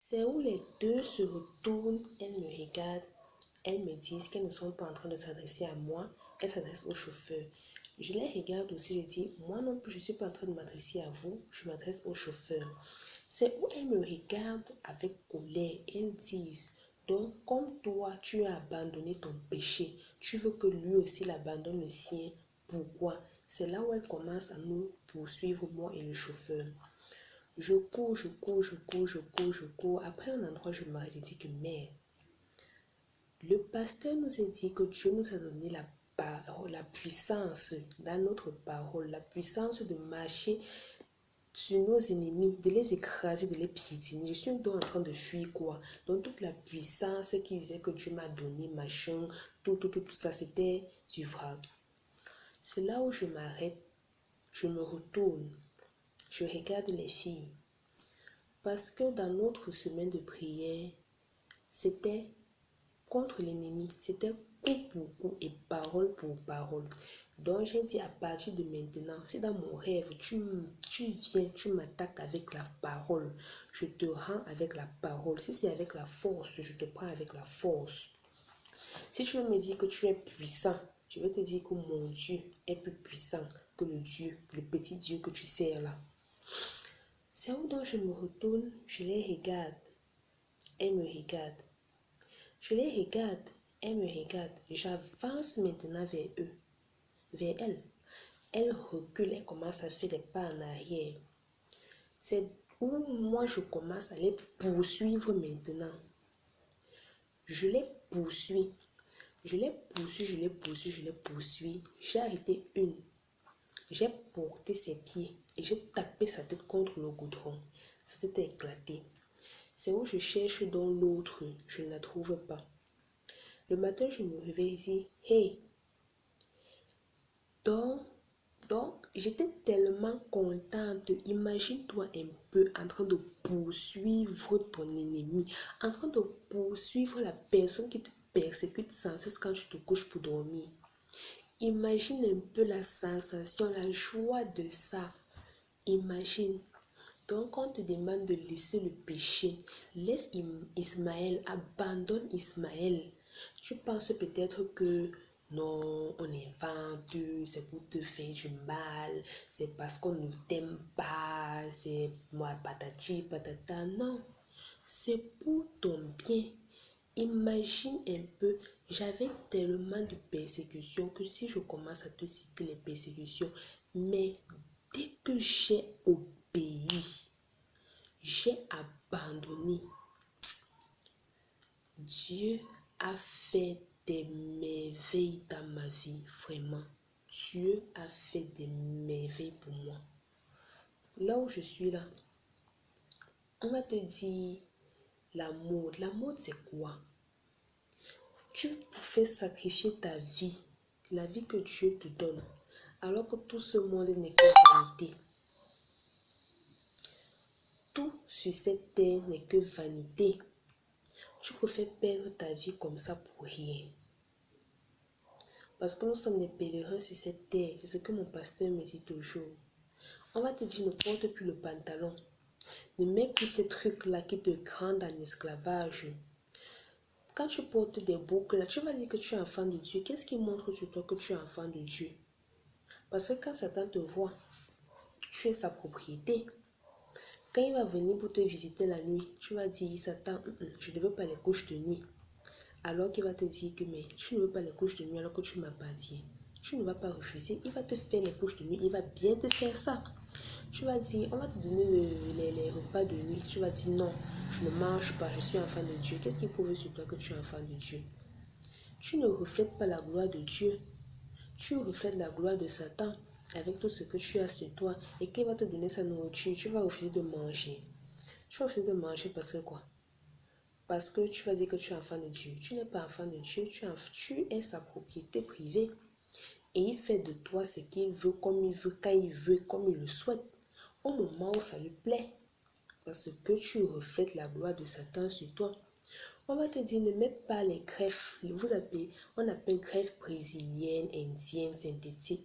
C'est où les deux se retournent, elles me regardent, elles me disent qu'elles ne sont pas en train de s'adresser à moi, elles s'adressent au chauffeur. Je les regarde aussi, je dis, moi non plus, je ne suis pas en train de m'adresser à vous, je m'adresse au chauffeur. C'est où elles me regardent avec colère, elles disent, donc comme toi, tu as abandonné ton péché, tu veux que lui aussi l'abandonne le sien, pourquoi? C'est là où elles commencent à nous poursuivre, moi et le chauffeur. Je cours. Après un endroit, je m'arrête et dis que merde. Le pasteur nous a dit que Dieu nous a donné la puissance dans notre parole, la puissance de marcher sur nos ennemis, de les écraser, de les piétiner. Je suis donc en train de fuir quoi? Donc toute la puissance qui disait que Dieu m'a donné, machin, tout ça, c'était du vrac. C'est là où je m'arrête, je me retourne, je regarde les filles. Parce que dans notre semaine de prière, c'était contre l'ennemi, c'était coup pour coup et parole pour parole. Donc j'ai dit à partir de maintenant, si dans mon rêve, tu viens, tu m'attaques avec la parole, je te rends avec la parole. Si c'est avec la force, je te prends avec la force. Si tu veux me dire que tu es puissant, je vais te dire que mon Dieu est plus puissant que le petit Dieu que tu sers là. C'est où donc je me retourne, je les regarde, elles me regardent. Je les regarde, elles me regardent. J'avance maintenant vers eux, vers elles. Elles reculent, elles commencent à faire des pas en arrière. C'est où moi je commence à les poursuivre maintenant. Je les poursuis. J'ai arrêté une. J'ai porté ses pieds et j'ai tapé sa tête contre le goudron. Sa tête a éclaté. C'est où je cherche dans l'autre, je ne la trouve pas. Le matin, je me réveille et dis, hey, donc, j'étais tellement contente. Imagine-toi un peu en train de poursuivre ton ennemi, en train de poursuivre la personne qui te persécute sans cesse quand tu te couches pour dormir. Imagine un peu la sensation, la joie de ça. Imagine. Donc, on te demande de laisser le péché. Laisse Ismaël, abandonne Ismaël. Tu penses peut-être que non, on invente, c'est pour te faire du mal, c'est parce qu'on ne t'aime pas, c'est moi patati patata. Non, c'est pour ton bien. Imagine un peu, j'avais tellement de persécutions que si je commence à te citer les persécutions, mais dès que j'ai obéi, j'ai abandonné, Dieu a fait des merveilles dans ma vie, vraiment. Dieu a fait des merveilles pour moi. Là où je suis là, on va te dire l'amour. L'amour, c'est quoi? Tu fais sacrifier ta vie, la vie que Dieu te donne, alors que tout ce monde n'est que vanité. Tout sur cette terre n'est que vanité. Tu préfères perdre ta vie comme ça pour rien. Parce que nous sommes des pèlerins sur cette terre. C'est ce que mon pasteur me dit toujours. On va te dire, ne porte plus le pantalon. Ne mets plus ces trucs-là qui te rendent en esclavage. Quand tu portes des boucles, tu vas dire que tu es enfant de Dieu. Qu'est-ce qui montre sur toi que tu es enfant de Dieu? Parce que quand Satan te voit, tu es sa propriété. Quand il va venir pour te visiter la nuit, tu vas dire, Satan, je ne veux pas les couches de nuit. Alors qu'il va te dire que mais tu ne veux pas les couches de nuit alors que tu m'appartiens. Tu ne vas pas refuser, il va te faire les couches de nuit, il va bien te faire ça. Tu vas dire, on va te donner les repas de nuit. Tu vas dire non, je ne mange pas, je suis enfant de Dieu. Qu'est-ce qui prouve sur toi que tu es enfant de Dieu? Tu ne reflètes pas la gloire de Dieu. Tu reflètes la gloire de Satan avec tout ce que tu as sur toi. Et qu'il va te donner sa nourriture, tu vas refuser de manger. Tu vas refuser de manger parce que quoi? Parce que tu vas dire que tu es enfant de Dieu. Tu n'es pas enfant de Dieu, tu es sa propriété privée. Et il fait de toi ce qu'il veut, comme il veut, quand il veut, comme il le souhaite. Au moment où ça lui plaît. Parce que tu reflètes la gloire de Satan sur toi. On va te dire, ne mets pas les greffes. On appelle greffes brésiliennes, indiennes, synthétiques.